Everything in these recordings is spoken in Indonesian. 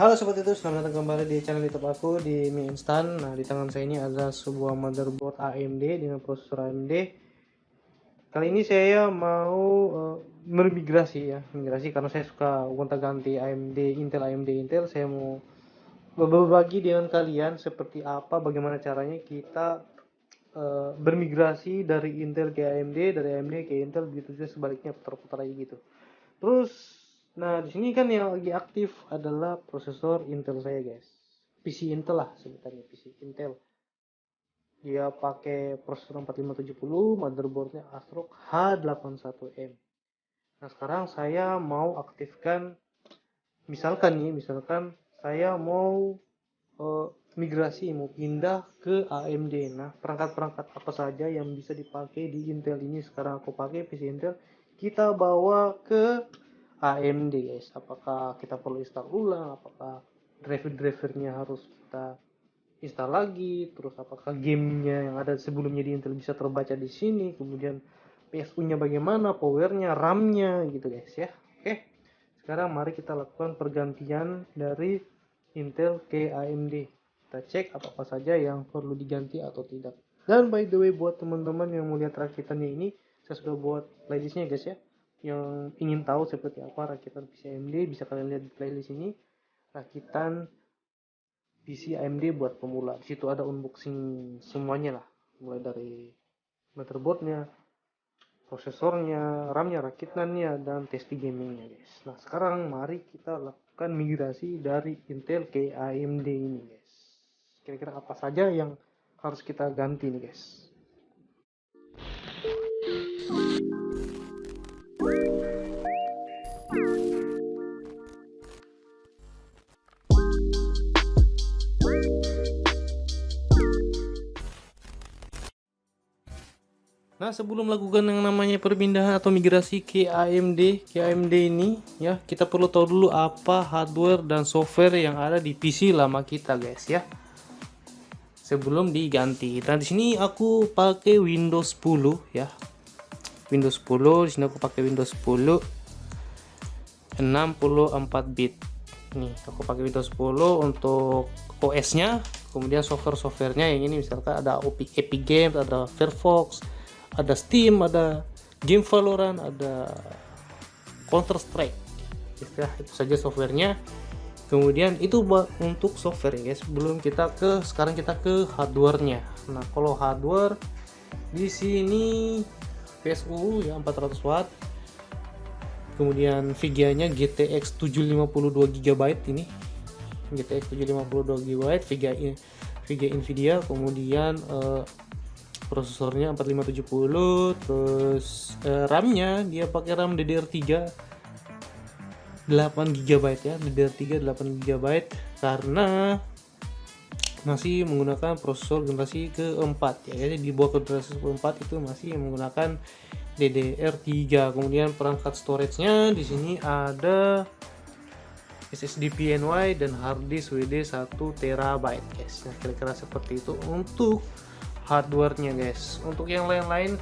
Halo Sobat Itu, selamat datang kembali di channel YouTube aku di mie instan. Nah, di tangan saya ini ada sebuah motherboard AMD dengan prosesor AMD. Kali ini saya mau migrasi karena saya suka gonta-ganti AMD Intel. Saya mau berbagi dengan kalian seperti apa bagaimana caranya kita bermigrasi dari Intel ke AMD, dari AMD ke Intel, begitu juga sebaliknya, putar-putar aja gitu. Terus, nah di sini kan yang lagi aktif adalah prosesor Intel saya guys. PC Intel lah sebutannya, PC Intel. Dia pakai prosesor 4570, motherboardnya ASRock H81M. Nah sekarang saya mau aktifkan, misalkan saya mau migrasi, mau pindah ke AMD. Nah perangkat-perangkat apa saja yang bisa dipakai di Intel ini? Sekarang aku pakai PC Intel, kita bawa ke AMD guys. Apakah kita perlu install ulang, apakah driver-drivernya harus kita install lagi, terus apakah gamenya yang ada sebelumnya di Intel bisa terbaca di sini, kemudian PSU-nya bagaimana, powernya, RAM-nya gitu guys ya. Oke, sekarang mari kita lakukan pergantian dari Intel ke AMD. Kita cek apa saja yang perlu diganti atau tidak. Dan by the way, buat teman-teman yang mau lihat rakitannya ini, saya sudah buat playlistnya guys ya. Yang ingin tahu seperti apa rakitan PC AMD, bisa kalian lihat di playlist ini. Rakitan PC AMD buat pemula. Di situ ada unboxing semuanya lah, mulai dari motherboardnya, prosesornya, RAM-nya, rakitannya, dan testi gamingnya guys. Nah sekarang mari kita lakukan migrasi dari Intel ke AMD ini guys. Kira-kira apa saja yang harus kita ganti nih guys. Nah sebelum melakukan yang namanya perpindahan atau migrasi ke AMD ini ya, kita perlu tahu dulu apa hardware dan software yang ada di PC lama kita guys ya, sebelum diganti. Nah di sini aku pakai Windows 10 ya, Windows 10. Di sini aku pakai Windows 10 64 bit. Nih aku pakai Windows 10 untuk OS-nya, kemudian software-softwarenya yang ini misalkan ada Epic Games, ada Firefox, ada Steam, ada game Valorant, ada Counter Strike. Ya, itu saja softwarenya. Kemudian itu untuk software ya guys. Sekarang kita ke hardwarenya. Nah kalau hardware di sini PSU ya 400 watt. Kemudian VGA-nya GTX 752 GB ini. GTX 752 GB VGA Nvidia, kemudian prosesornya 4570, terus RAM-nya dia pakai RAM DDR3 8 GB ya, DDR3 8 GB karena masih menggunakan prosesor generasi keempat ya. Jadi di bawah generasi keempat itu masih menggunakan DDR3. Kemudian perangkat storage-nya di sini ada SSD PNY dan harddisk WD 1 TB guys. Nah, kira-kira seperti itu untuk hardwarenya guys. Untuk yang lain-lain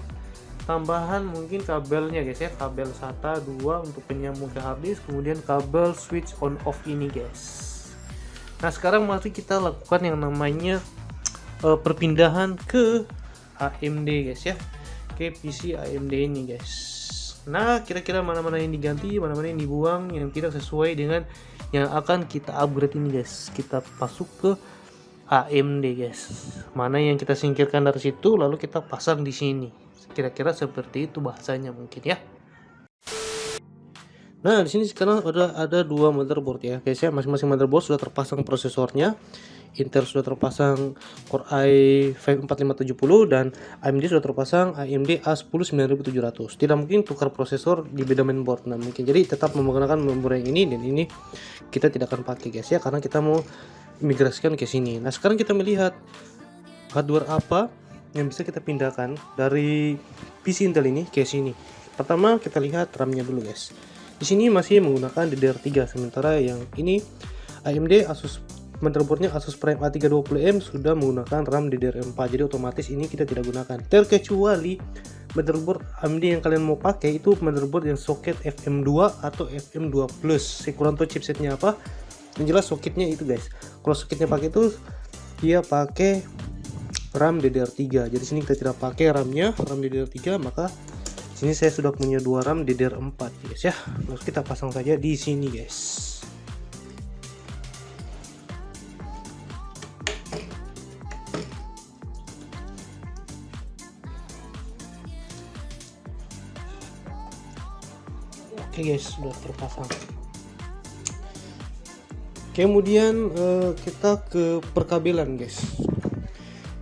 tambahan mungkin kabelnya guys ya, kabel SATA 2 untuk penyambung ke harddisk, kemudian kabel switch on off ini guys. Nah sekarang mari kita lakukan yang namanya perpindahan ke AMD guys ya, ke PC AMD ini guys. Nah kira-kira mana-mana yang diganti, mana-mana yang dibuang, yang tidak sesuai dengan yang akan kita upgrade ini guys. Kita masuk ke AMD guys. Mana yang kita singkirkan dari situ lalu kita pasang di sini. Kira-kira seperti itu bahasanya mungkin ya. Nah, di sini sekarang ada dua motherboard ya guys ya. Masing-masing motherboard sudah terpasang prosesornya. Intel sudah terpasang Core i5 4570 dan AMD sudah terpasang AMD A10 9700. Tidak mungkin tukar prosesor di beda mainboard. Nah, mungkin jadi tetap menggunakan mainboard yang ini, dan ini kita tidak akan pakai guys ya, karena kita mau migrasikan ke sini. Nah, sekarang kita melihat hardware apa yang bisa kita pindahkan dari PC Intel ini ke sini. Pertama kita lihat RAM-nya dulu guys. Di sini masih menggunakan DDR3, sementara yang ini AMD Asus motherboardnya Asus Prime A320M sudah menggunakan RAM DDR4. Jadi otomatis ini kita tidak gunakan. Terkecuali motherboard AMD yang kalian mau pakai itu motherboard yang soket FM2 atau FM2 Plus. Saya kurang tahu chipsetnya apa. Yang jelas soketnya itu guys. Kalau soketnya pakai itu dia pakai RAM DDR3. Jadi sini kita tidak pakai RAM DDR3, maka sini saya sudah punya 2 RAM DDR4 guys ya. Lalu kita pasang saja di sini guys. Oke guys, sudah terpasang. Kemudian kita ke perkabelan guys.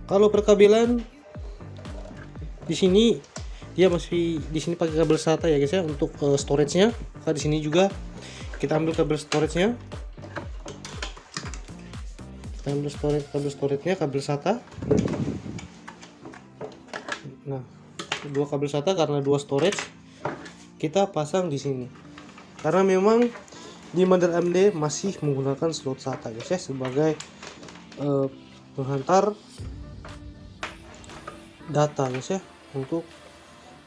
Kalau perkabelan di sini dia masih di sini pakai kabel SATA ya guys ya untuk storage-nya. Maka di sini juga kita ambil kabel storage-nya. Kita ambil kabel storage-nya, kabel SATA. Nah, dua kabel SATA karena dua storage kita pasang di sini. Karena memang di model AMD masih menggunakan slot SATA guys ya sebagai penghantar data guys ya untuk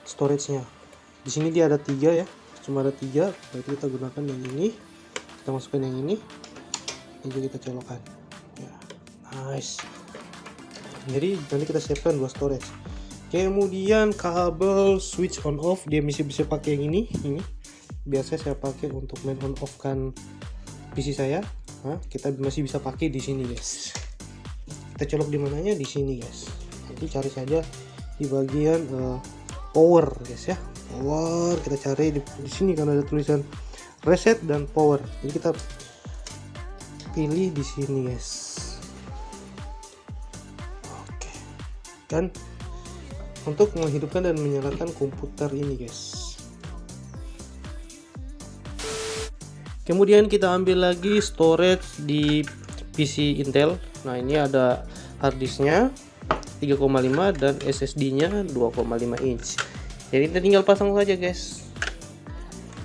storage-nya. Di sini dia ada 3 ya, cuma ada 3, berarti kita gunakan yang ini. Kita masukkan yang ini juga kita colokkan ya. Nice. Jadi nanti kita siapkan 2 storage. Kemudian kabel switch on off dia bisa pakai yang ini. Biasanya saya pakai untuk main on off kan PC saya. Nah, kita masih bisa pakai di sini guys. Kita colok di mananya, di sini guys. Nanti cari saja di bagian power guys ya. Power kita cari di sini karena ada tulisan reset dan power. Jadi kita pilih di sini guys. Oke. Dan untuk menghidupkan dan menyalakan komputer ini guys. Kemudian kita ambil lagi storage di PC Intel. Nah, ini ada harddisknya 3,5 dan SSD-nya 2,5 inch. Jadi kita tinggal pasang saja guys.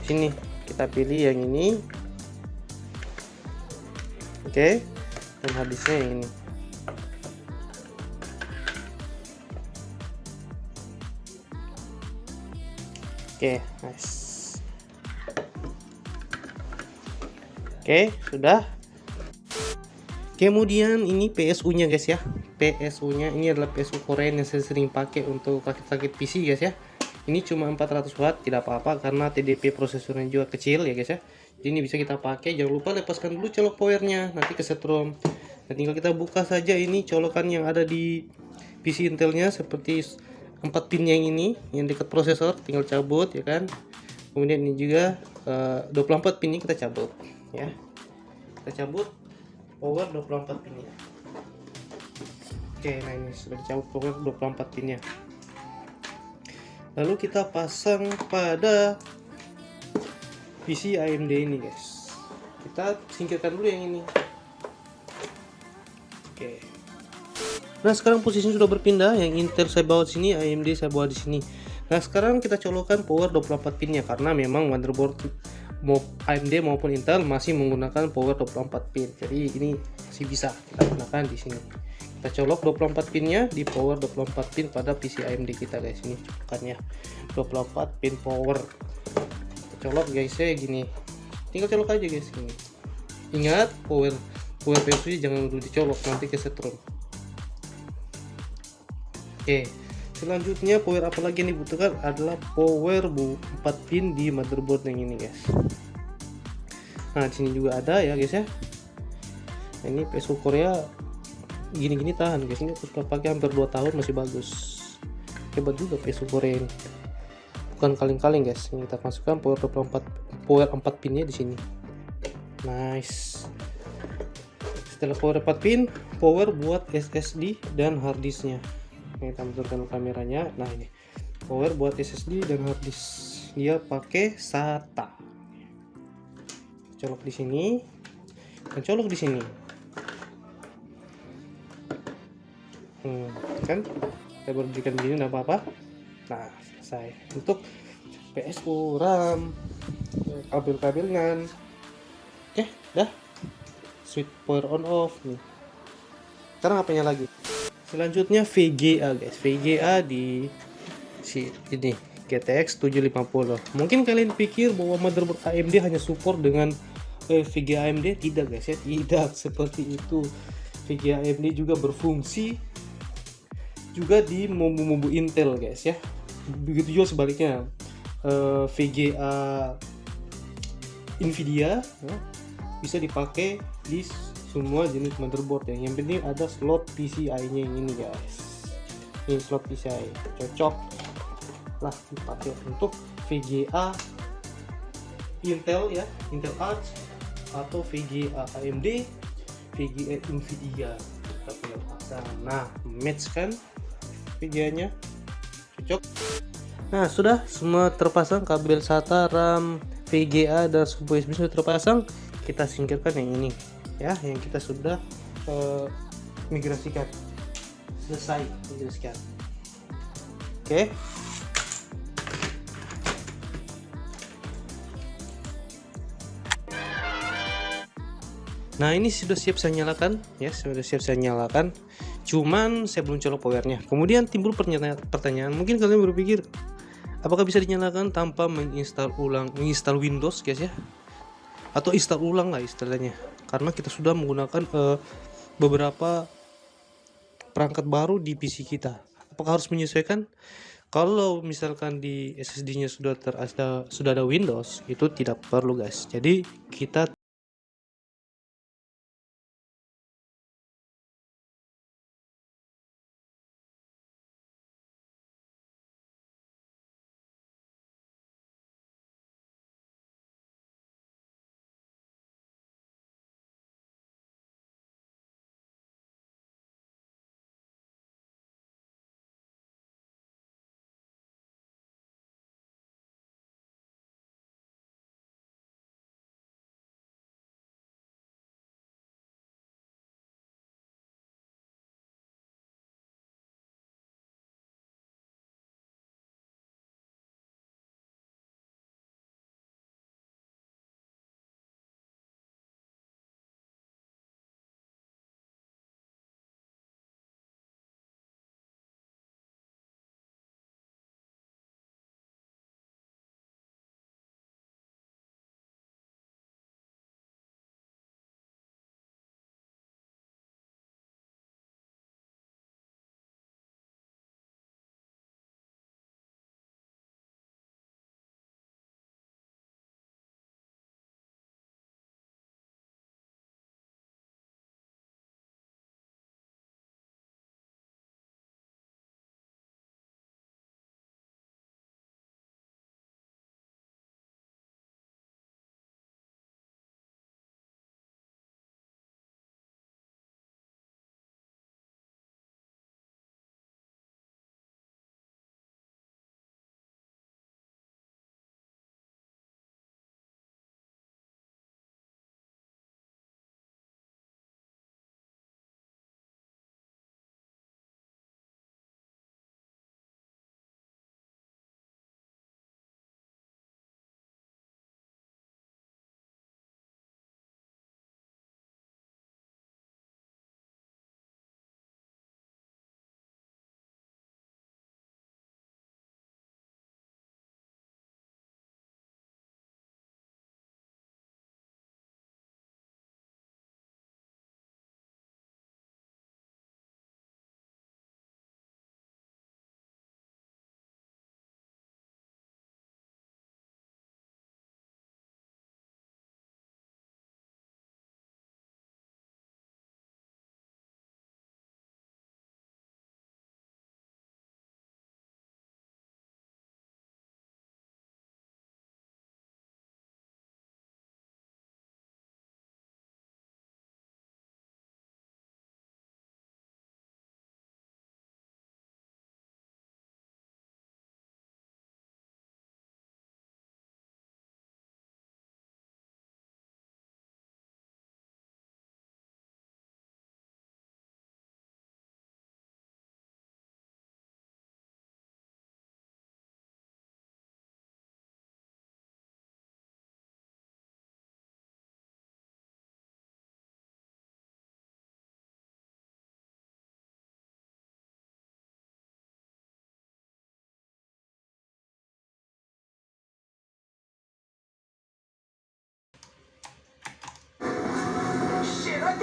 Sini kita pilih yang ini. Oke. Dan harddisknya yang ini. Oke, nice. Oke, sudah. Kemudian ini PSU-nya guys ya. PSU-nya ini adalah PSU Korea yang saya sering pakai untuk rakit-rakit PC guys ya. Ini cuma 400 watt, tidak apa-apa karena TDP prosesornya juga kecil ya guys ya. Jadi ini bisa kita pakai. Jangan lupa lepaskan dulu colok powernya, nanti kesetrum. Dan tinggal kita buka saja ini colokan yang ada di PC Intelnya seperti 4 pin yang ini yang dekat prosesor, tinggal cabut ya kan. Kemudian ini juga 24 pin ini kita cabut ya. Kita cabut power 24 pinnya. Oke, nah ini sudah dicabut power 24 pinnya. Lalu kita pasang pada PC AMD ini guys. Kita singkirkan dulu yang ini. Oke. Nah, sekarang posisinya sudah berpindah. Yang Intel saya bawa di sini, AMD saya bawa di sini. Nah, sekarang kita colokkan power 24 pinnya karena memang motherboard AMD maupun Intel masih menggunakan power 24 pin. Jadi ini masih bisa kita gunakan di sini. Kita colok 24 pinnya di power 24 pin pada PC AMD kita guys. Ini colokannya 24 pin power. Kita colok guys ya gini. Tinggal colok aja guys ini. Ingat power PSU jangan dulu dicolok, nanti kesetrum. Oke, selanjutnya power apa lagi yang dibutuhkan adalah power 4 pin di motherboard yang ini guys. Nah, di sini juga ada ya guys ya. Nah, ini PSU Korea gini-gini tahan guys. Ini aku sudah pakai hampir 2 tahun masih bagus. Hebat juga PSU Korea ini. Bukan kaleng-kaleng guys. Ini kita masukkan power 4 pinnya di sini. Nice. Setelah power 4 pin, power buat SSD dan harddisknya. Ini kita munculkan kameranya. Nah, ini power buat SSD dan harddisk. Dia pakai SATA. Colok di sini dan colok di sini. Kan kita berdirikan begini tidak apa-apa. Nah, selesai. Untuk PSU, RAM, kabel-kabelan. Oke, dah. Switch power on off nih. Sekarang apanya lagi? Selanjutnya VGA guys. VGA di ini GTX 750. Mungkin kalian pikir bahwa motherboard AMD hanya support dengan VGA AMD tidak guys ya, tidak seperti itu. VGA AMD juga berfungsi juga di mobu-mobu Intel guys ya. Begitu juga sebaliknya, VGA Nvidia ya, bisa dipakai di semua jenis motherboard ya. Yang penting ada slot PCI-nya yang ini guys. Ini slot PCI cocok lah dipakai untuk VGA Intel ya, Intel Arc, atau VGA AMD, VGA Nvidia. Kita tinggal pasang. Nah, match kan VGA-nya, cocok. Nah, sudah semua terpasang, kabel SATA, RAM, VGA dan sub USB sudah terpasang. Kita singkirkan yang ini ya, yang kita sudah migrasikan. Selesai migrasikan. Oke. Nah, ini sudah siap saya nyalakan ya, sudah siap saya nyalakan. Cuman saya belum colok powernya. Kemudian timbul pertanyaan, mungkin kalian berpikir, apakah bisa dinyalakan tanpa menginstal Windows guys ya? Atau install ulang lah istilahnya. Karena kita sudah menggunakan beberapa perangkat baru di PC kita. Apakah harus menyesuaikan? Kalau misalkan di SSD-nya sudah ada Windows, itu tidak perlu guys. Jadi kita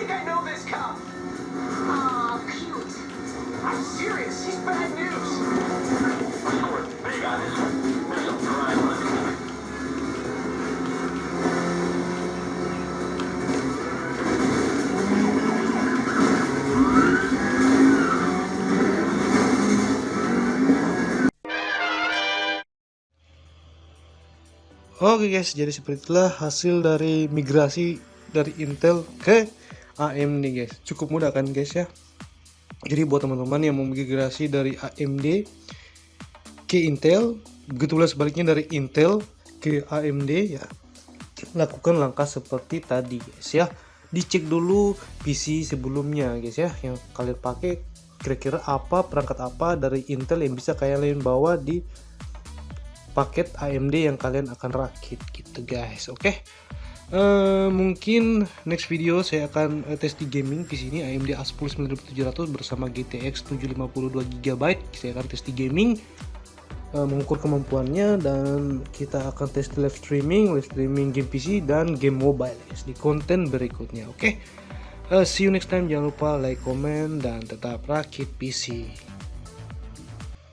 think I know this cop. Aw, cute. I'm serious. He's bad news. I scored big on this one. There's some dry money. Oke guys, jadi seperti itulah hasil dari migrasi dari Intel ke AMD guys. Cukup mudah kan guys ya. Jadi buat teman-teman yang mau migrasi dari AMD ke Intel, begitu pula sebaliknya dari Intel ke AMD ya, lakukan langkah seperti tadi guys ya. Dicek dulu PC sebelumnya guys ya, yang kalian pakai kira-kira apa, perangkat apa dari Intel yang bisa kalian bawa di paket AMD yang kalian akan rakit gitu guys. Oke. Mungkin next video saya akan tes di gaming PC ini AMD A10 9700 bersama GTX 752 GB. Saya akan tes di gaming, mengukur kemampuannya, dan kita akan tes di live streaming game PC dan game mobile guys di konten berikutnya. Oke. See you next time. Jangan lupa like, comment, dan tetap rakit PC.